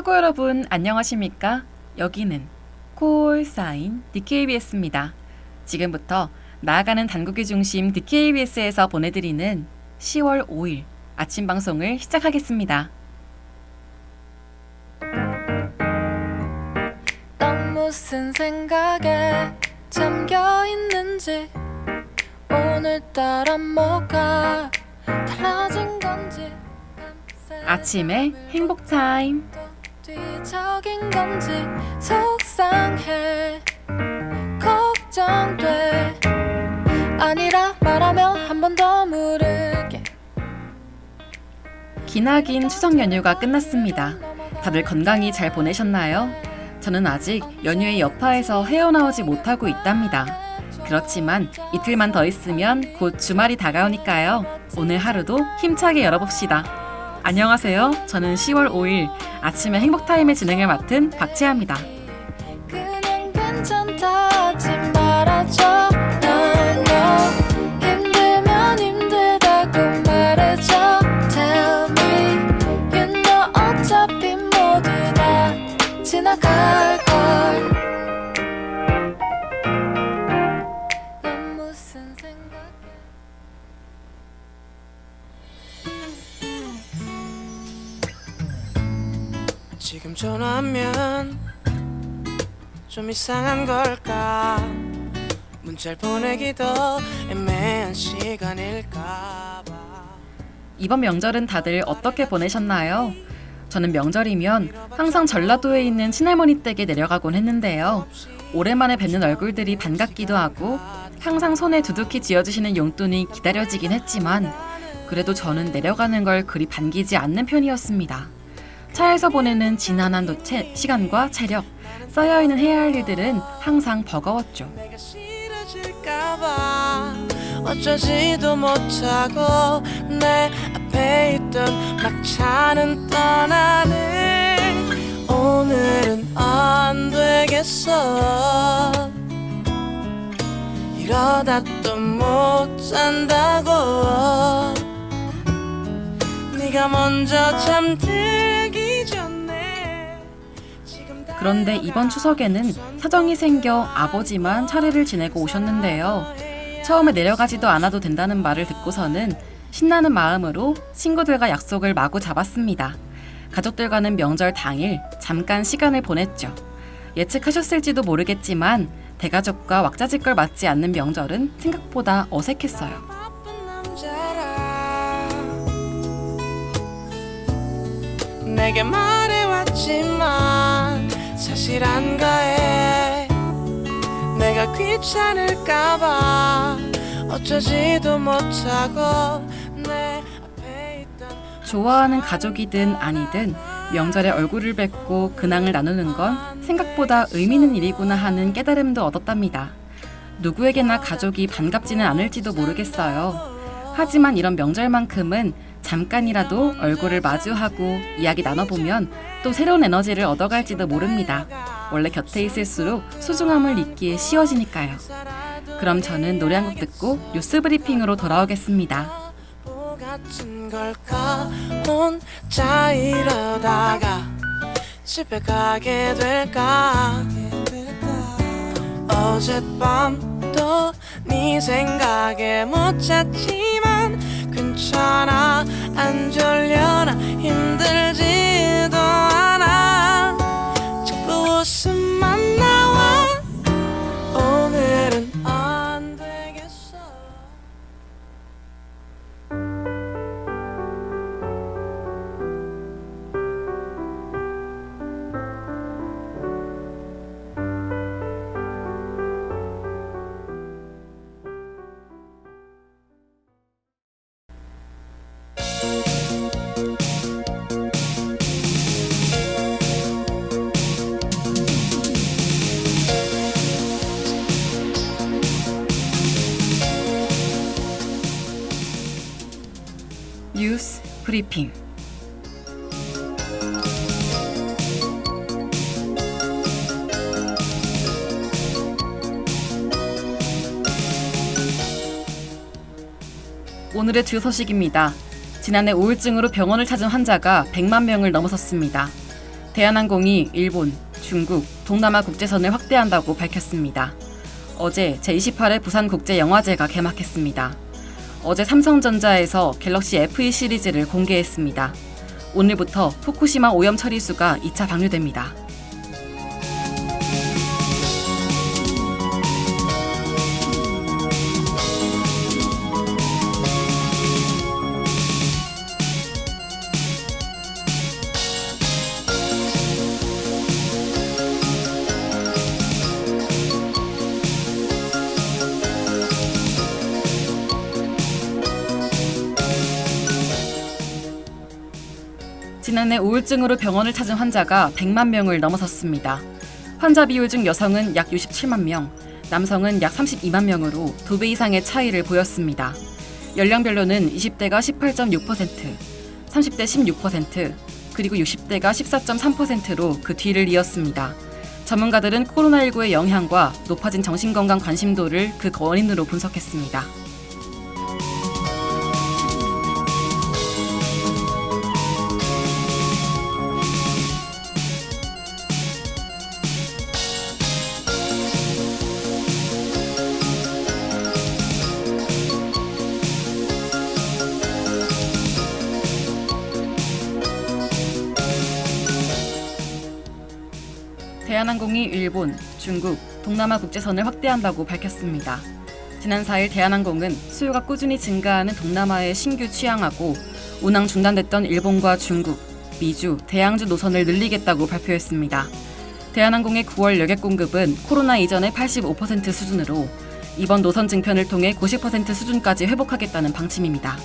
학우 여러분 안녕하십니까? 여기는 콜사인 DKBS입니다. 지금부터 나아가는 단국의 중심 DKBS에서 보내드리는 10월 5일 아침 방송을 시작하겠습니다. 넌 무슨 생각에 잠겨 있는지 오늘따라 뭐가 달라진 건지 아침에 행복 타임. 뒤적인 건지 속상해 걱정돼 아니라 말하며 한 번 더 물을게. 기나긴 추석 연휴가 끝났습니다. 다들 건강히 잘 보내셨나요? 저는 아직 연휴의 여파에서 헤어나오지 못하고 있답니다. 그렇지만 이틀만 더 있으면 곧 주말이 다가오니까요. 오늘 하루도 힘차게 열어봅시다. 안녕하세요. 저는 10월 5일 아침에 행복타임의 진행을 맡은 박채아입니다. 그냥 괜찮다 하지 말아줘. No, 힘들면 힘들다고 말해줘. Tell me you know 어차피 모두 다 지나갈걸. 넌 무슨 생각해. 지금 전화하면 좀 이상한 걸까? 문자를 보내기도 애매한 시간일까 봐. 이번 명절은 다들 어떻게 보내셨나요? 저는 명절이면 항상 전라도에 있는 친할머니 댁에 내려가곤 했는데요. 오랜만에 뵙는 얼굴들이 반갑기도 하고 항상 손에 두둑히 쥐어주시는 용돈이 기다려지긴 했지만 그래도 저는 내려가는 걸 그리 반기지 않는 편이었습니다. 차에서 보내는 지난한 시간과 체력, 쌓여있는 해야 할 일들은 항상 버거웠죠. 내가 싫어질까봐 어쩌지도 못하고 내 앞에 있던 막차는 떠나네. 오늘은 안 되겠어. 이러다 또 못 잔다고. 네가 먼저 잠들기 전에. 그런데 이번 추석에는 사정이 생겨 아버지만 차례를 지내고 오셨는데요. 처음에 내려가지도 않아도 된다는 말을 듣고서는 신나는 마음으로 친구들과 약속을 마구 잡았습니다. 가족들과는 명절 당일 잠깐 시간을 보냈죠. 예측하셨을지도 모르겠지만 대가족과 왁자지껄 맞지 않는 명절은 생각보다 어색했어요. 바쁜 남자라 내게 말해왔지만 사실 안가해. 내가 귀찮을까봐 어쩌지도 못하고 내 앞에 있던. 좋아하는 가족이든 아니든 명절에 얼굴을 뵙고 근황을 나누는 건 생각보다 의미 있는 일이구나 하는 깨달음도 얻었답니다. 누구에게나 가족이 반갑지는 않을지도 모르겠어요. 하지만 이런 명절만큼은 잠깐이라도 얼굴을 마주하고 이야기 나눠보면 또 새로운 에너지를 얻어갈지도 모릅니다. 원래 곁에 있을수록 소중함을 잊기에 쉬워지니까요. 그럼 저는 노래 한 곡 듣고 뉴스 브리핑으로 돌아오겠습니다. 바보 같은 걸까? 혼자 이러다가 집에 가게 될까? 어젯밤도 네 생각에 못 잤지만 괜찮아. 안 졸려나 힘들지도 않아. 자꾸 웃음만 나와. 오늘은 안 되겠어. 뉴스 브리핑. 오늘의 주 소식입니다. 지난해 우울증으로 병원을 찾은 환자가 100만 명을 넘어섰습니다. 대한항공이 일본, 중국, 동남아 국제선을 확대한다고 밝혔습니다. 어제 제28회 부산국제영화제가 개막했습니다. 어제 삼성전자에서 갤럭시 FE 시리즈를 공개했습니다. 오늘부터 후쿠시마 오염 처리수가 2차 방류됩니다. 지난해 우울증으로 병원을 찾은 환자가 100만 명을 넘어섰습니다. 환자 비율 중 여성은 약 67만 명, 남성은 약 32만 명으로 2배 이상의 차이를 보였습니다. 연령별로는 20대가 18.6%, 30대 16%, 그리고 60대가 14.3%로 그 뒤를 이었습니다. 전문가들은 코로나19의 영향과 높아진 정신건강 관심도를 그 원인으로 분석했습니다. 대한항공이 일본, 중국, 동남아 국제선을 확대한다고 밝혔습니다. 지난 4일 대한항공은 수요가 꾸준히 증가하는 동남아에 신규 취항하고 운항 중단됐던 일본과 중국, 미주, 대양주 노선을 늘리겠다고 발표했습니다. 대한항공의 9월 여객 공급은 코로나 이전의 85% 수준으로 이번 노선 증편을 통해 90% 수준까지 회복하겠다는 방침입니다.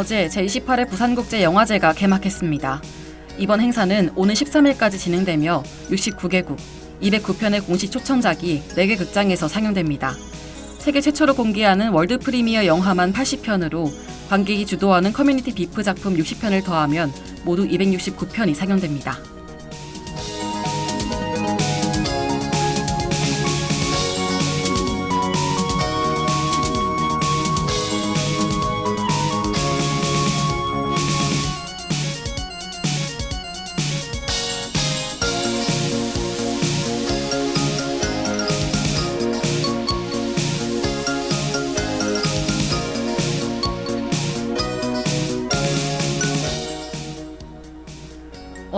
어제 제28회 부산국제영화제가 개막했습니다. 이번 행사는 오는 13일까지 진행되며 69개국, 209편의 공식 초청작이 4개 극장에서 상영됩니다. 세계 최초로 공개하는 월드 프리미어 영화만 80편으로 관객이 주도하는 커뮤니티 비프 작품 60편을 더하면 모두 269편이 상영됩니다.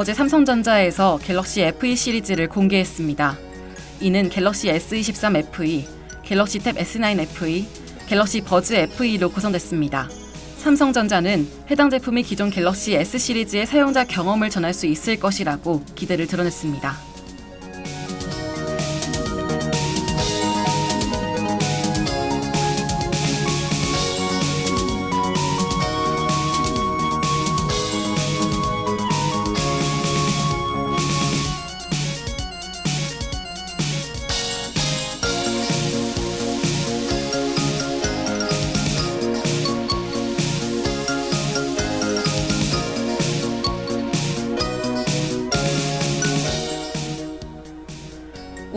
어제 삼성전자에서 갤럭시 FE 시리즈를 공개했습니다. 이는 갤럭시 S23 FE, 갤럭시 탭 S9 FE, 갤럭시 버즈 FE로 구성됐습니다. 삼성전자는 해당 제품이 기존 갤럭시 S 시리즈의 사용자 경험을 전할 수 있을 것이라고 기대를 드러냈습니다.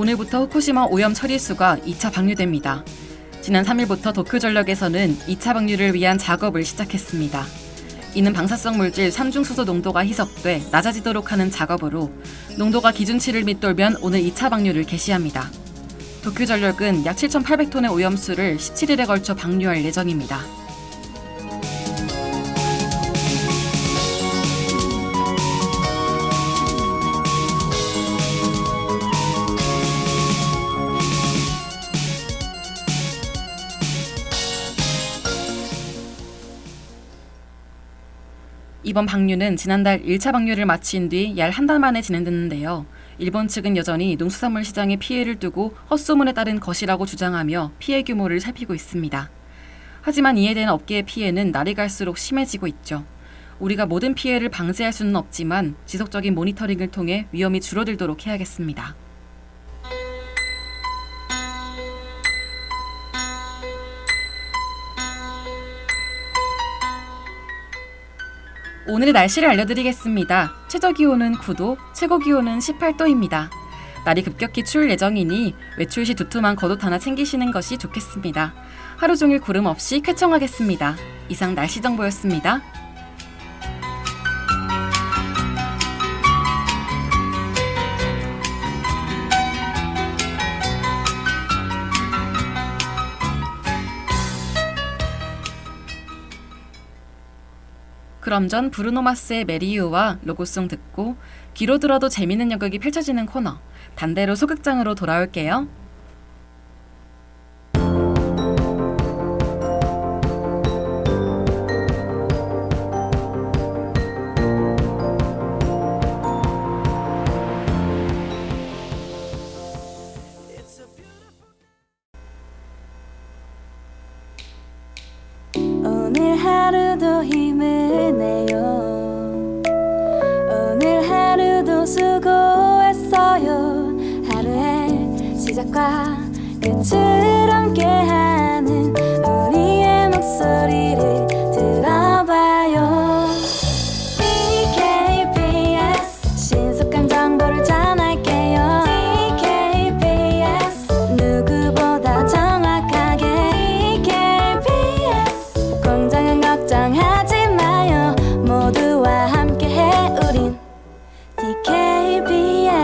오늘부터 후쿠시마 오염 처리수가 2차 방류됩니다. 지난 3일부터 도쿄전력에서는 2차 방류를 위한 작업을 시작했습니다. 이는 방사성 물질 삼중수소 농도가 희석돼 낮아지도록 하는 작업으로 농도가 기준치를 밑돌면 오늘 2차 방류를 개시합니다. 도쿄전력은 약 7,800톤의 오염수를 17일에 걸쳐 방류할 예정입니다. 이번 방류는 지난달 1차 방류를 마친 뒤 약 한 달 만에 진행됐는데요. 일본 측은 여전히 농수산물 시장에 피해를 두고 헛소문에 따른 것이라고 주장하며 피해 규모를 살피고 있습니다. 하지만 이에 대한 업계의 피해는 날이 갈수록 심해지고 있죠. 우리가 모든 피해를 방지할 수는 없지만 지속적인 모니터링을 통해 위험이 줄어들도록 해야겠습니다. 오늘의 날씨를 알려드리겠습니다. 최저기온은 9도, 최고기온은 18도입니다. 날이 급격히 추울 예정이니 외출 시 두툼한 겉옷 하나 챙기시는 것이 좋겠습니다. 하루 종일 구름 없이 쾌청하겠습니다. 이상 날씨 정보였습니다. 그럼 전 브루노마스의 메리유와 로고송 듣고 귀로 들어도 재미있는 연극이 펼쳐지는 코너 단대로 소극장으로 돌아올게요. 오늘 하루도 힘을 내요. 오늘 하루도 수고했어요. 하루의 시작과 끝을 함께하는 우리의 목소리를 들어봐요. TKBS 신속한 정보를 전할게요. TKBS 누구보다 정확하게 TKBS 공장은 걱정하지 마요. 모두와 함께해 우린 TKBS.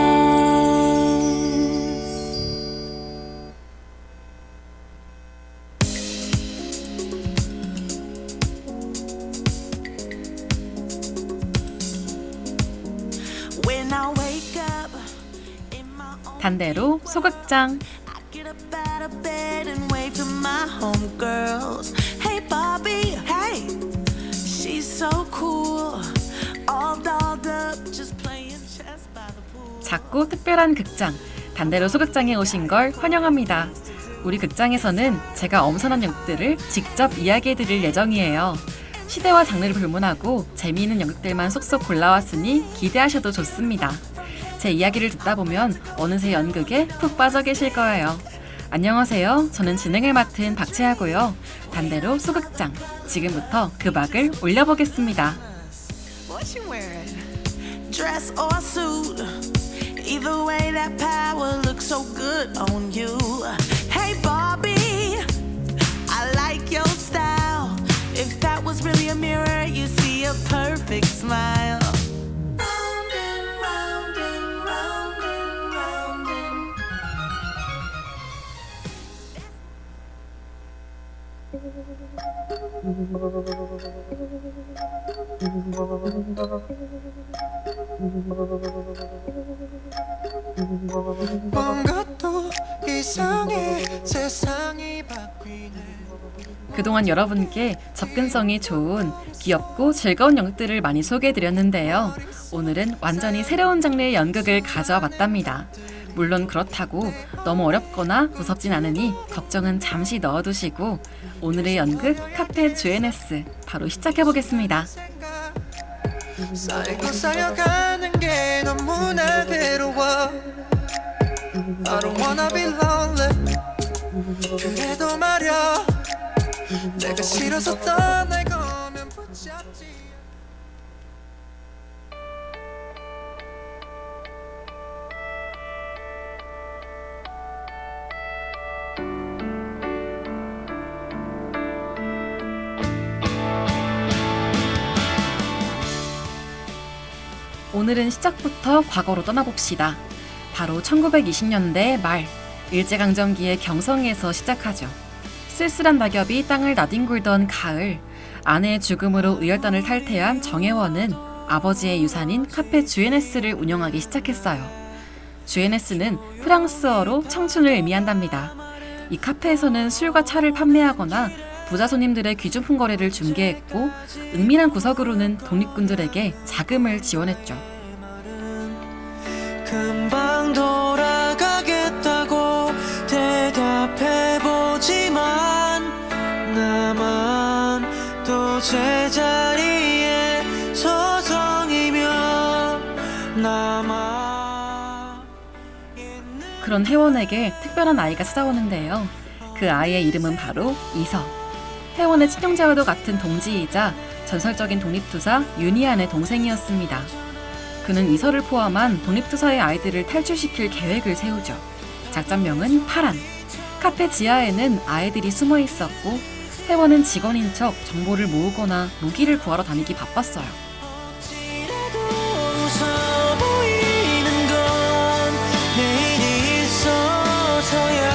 When I wake up in my own 단대로 소극장. I get up out of bed and wave to my homegirls. Hey Bobby, hey, she's so cool. All dolled up, just playing chess by the pool. 작고 특별한 극장, 단대로 소극장에 오신 걸 환영합니다. 우리 극장에서는 제가 엄선한 연극들을 직접 이야기해드릴 예정이에요. 시대와 장르를 불문하고 재미있는 연극들만 속속 골라왔으니 기대하셔도 좋습니다. 제 이야기를 듣다 보면 어느새 연극에 푹 빠져 계실 거예요. 안녕하세요. 저는 진행을 맡은 박채하고요. 단대로 소극장, 지금부터 그 막을 올려보겠습니다. What you wearing? Dress or suit? Either way, that power looks so good on you. Hey Bobby, I like your style. If that was really a mirror, you see a perfect smile. Round and round and round and round and 뭔가 또 이상해 세상이 바뀌네. 그동안 여러분께 접근성이 좋은 귀엽고 즐거운 연극들을 많이 소개해드렸는데요. 오늘은 완전히 새로운 장르의 연극을 가져와 봤답니다. 물론 그렇다고 너무 어렵거나 무섭진 않으니 걱정은 잠시 넣어두시고 오늘의 연극 카페 주에네스 바로 시작해보겠습니다. 쌓이고 쌓여가는 게 너무나 괴로워. I don't wanna be lonely. 그래도 말야 내가 싫어서 떠날 거면 붙잡지. 오늘은 시작부터 과거로 떠나봅시다. 바로 1920년대 말 일제강점기의 경성에서 시작하죠. 쓸쓸한 낙엽이 땅을 나뒹굴던 가을, 아내의 죽음으로 의열단을 탈퇴한 정혜원은 아버지의 유산인 카페 주에네스를 운영하기 시작했어요. 주에네스는 프랑스어로 청춘을 의미한답니다. 이 카페에서는 술과 차를 판매하거나 부자 손님들의 귀중품 거래를 중개했고 은밀한 구석으로는 독립군들에게 자금을 지원했죠. 금방 돌아가겠다고 대답해보지만 나만 또 제자리에 서성이며 남아 있는. 그런 혜원에게 특별한 아이가 찾아오는데요. 그 아이의 이름은 바로 이서. 혜원의 친형제와도 같은 동지이자 전설적인 독립투사 윤희안의 동생이었습니다. 그는 이설을 포함한 독립투사의 아이들을 탈출시킬 계획을 세우죠. 작전명은 파란. 카페 지하에는 아이들이 숨어 있었고 회원은 직원인 척 정보를 모으거나 무기를 구하러 다니기 바빴어요. 웃어 보이는 건 내일이 있어서야.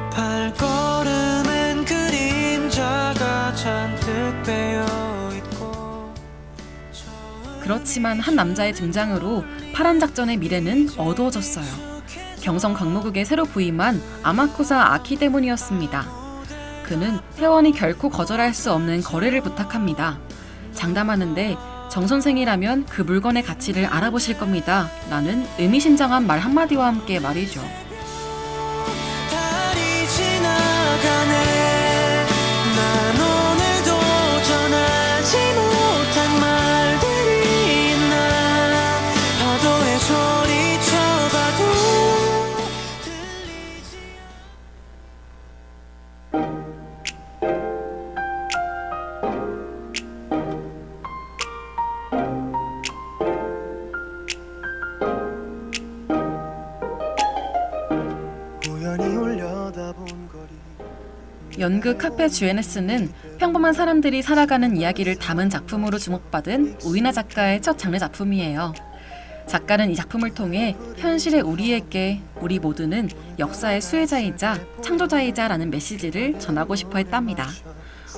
발걸음엔 그림자가 잔뜩 배어 있고. 그렇지만 한 남자의 등장으로 파란 작전의 미래는 어두워졌어요. 경성 강무국에 새로 부임한 아마쿠사 아키 때문이었습니다. 그는 회원이 결코 거절할 수 없는 거래를 부탁합니다. 장담하는데 정 선생이라면 그 물건의 가치를 알아보실 겁니다. 라는 의미심장한 말 한마디와 함께 말이죠. 달이 지나가네. 난 오늘도 전하지 못한 말들이 있나. 파도에 소리쳐봐도 들리지. 우연히 올려다본 거리. 연극 카페 주에네스는 평범한 사람들이 살아가는 이야기를 담은 작품으로 주목받은 우이나 작가의 첫 장르 작품이에요. 작가는 이 작품을 통해 현실의 우리에게 우리 모두는 역사의 수혜자이자 창조자이자라는 메시지를 전하고 싶어 했답니다.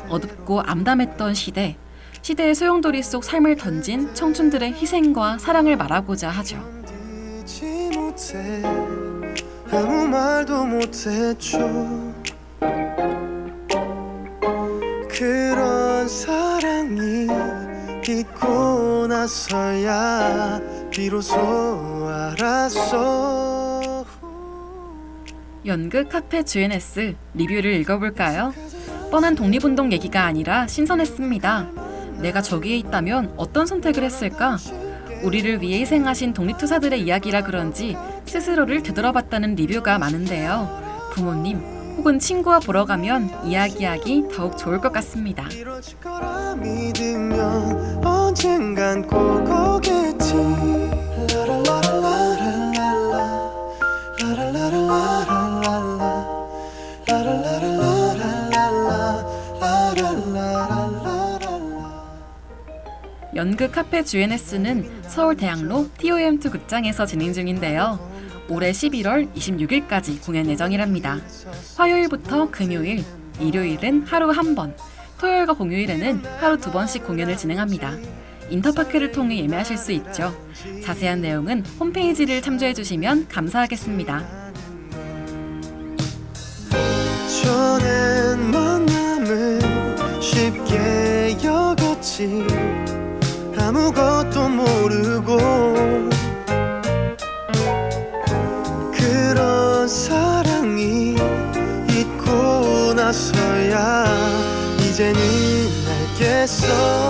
어둡고 암담했던 시대의 소용돌이 속 삶을 던진 청춘들의 희생과 사랑을 말하고자 하죠. 견디지 못해 아무 말도 못했죠. 그런 사랑이 있고 나서야 비로소 알았어. 연극 카페 주에네스 리뷰를 읽어볼까요? 뻔한 독립운동 얘기가 아니라 신선했습니다. 내가 저기에 있다면 어떤 선택을 했을까? 우리를 위해 희생하신 독립투사들의 이야기라 그런지 스스로를 되돌아봤다는 리뷰가 많은데요. 부모님 혹은 친구와 보러 가면 이야기하기 더욱 좋을 것 같습니다. 이뤄질 거라 믿으면 언젠간 꼭 오겠지. 라라라라라라라 라라라라라라라 라라라라라라라. 연극 카페 주에네스는 서울대학로 TOM2 극장에서 진행 중인데요. 올해 11월 26일까지 공연 예정이랍니다. 화요일부터 금요일, 일요일은 하루 한 번, 토요일과 공휴일에는 하루 2번씩 공연을 진행합니다. 인터파크를 통해 예매하실 수 있죠. 자세한 내용은 홈페이지를 참조해 주시면 감사하겠습니다. 전엔 만남을 쉽게 여겼지. 아무것도 모르고 그런 사랑이 있고 나서야 이제는 알겠어.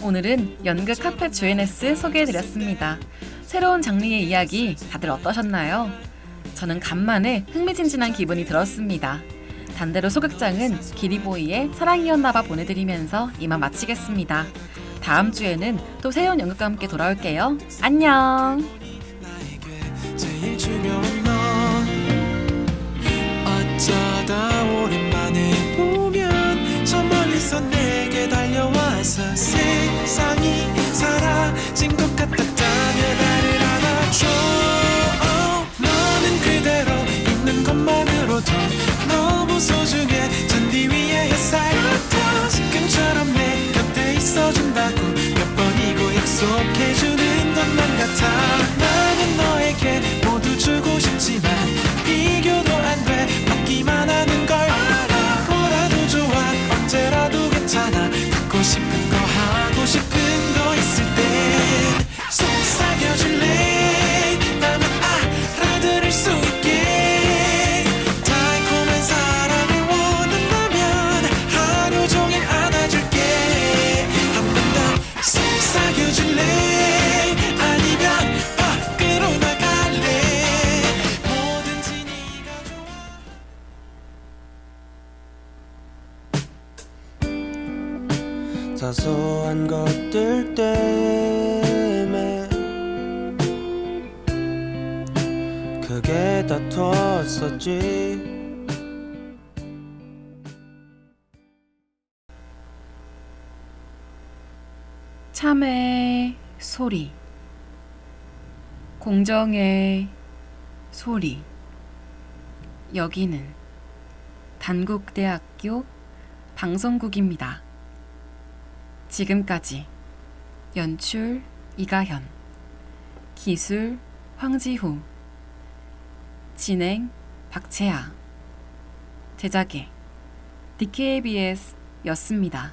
오늘은 연극 카페 주에네스 소개해드렸습니다. 새로운 장르의 이야기 다들 어떠셨나요? 저는 간만에 흥미진진한 기분이 들었습니다. 단대로 소극장은 기리보이의 사랑이었나봐 보내드리면서 이만 마치겠습니다. 다음 주에는 또 새로운 연극과 함께 돌아올게요. 안녕! 나에게 제일 중요한 넌 어쩌다 오랜만에 보면 저 멀리서 내게 달려와서 세상이 사라진 것 같았다면 나를 안아줘. 너는 그대로 있는 것만으로도 너무 소중해. 잔디 위에 햇살부터 지금처럼 내 곁에 있어준다고 몇 번이고 약속해주는 것만 같아. 나는 너에게 모두 주고 싶지만 비교도 안 돼. 받기만 하는 걸 알아. 뭐라도 좋아 언제라도 괜찮아. 갖고 싶은 거 하고 싶은 거 다퉜었지. 참의 소리, 공정의 소리. 여기는 단국대학교 방송국입니다. 지금까지 연출 이가현, 기술 황지후, 진행 박채아, 제작의 DKBS였습니다.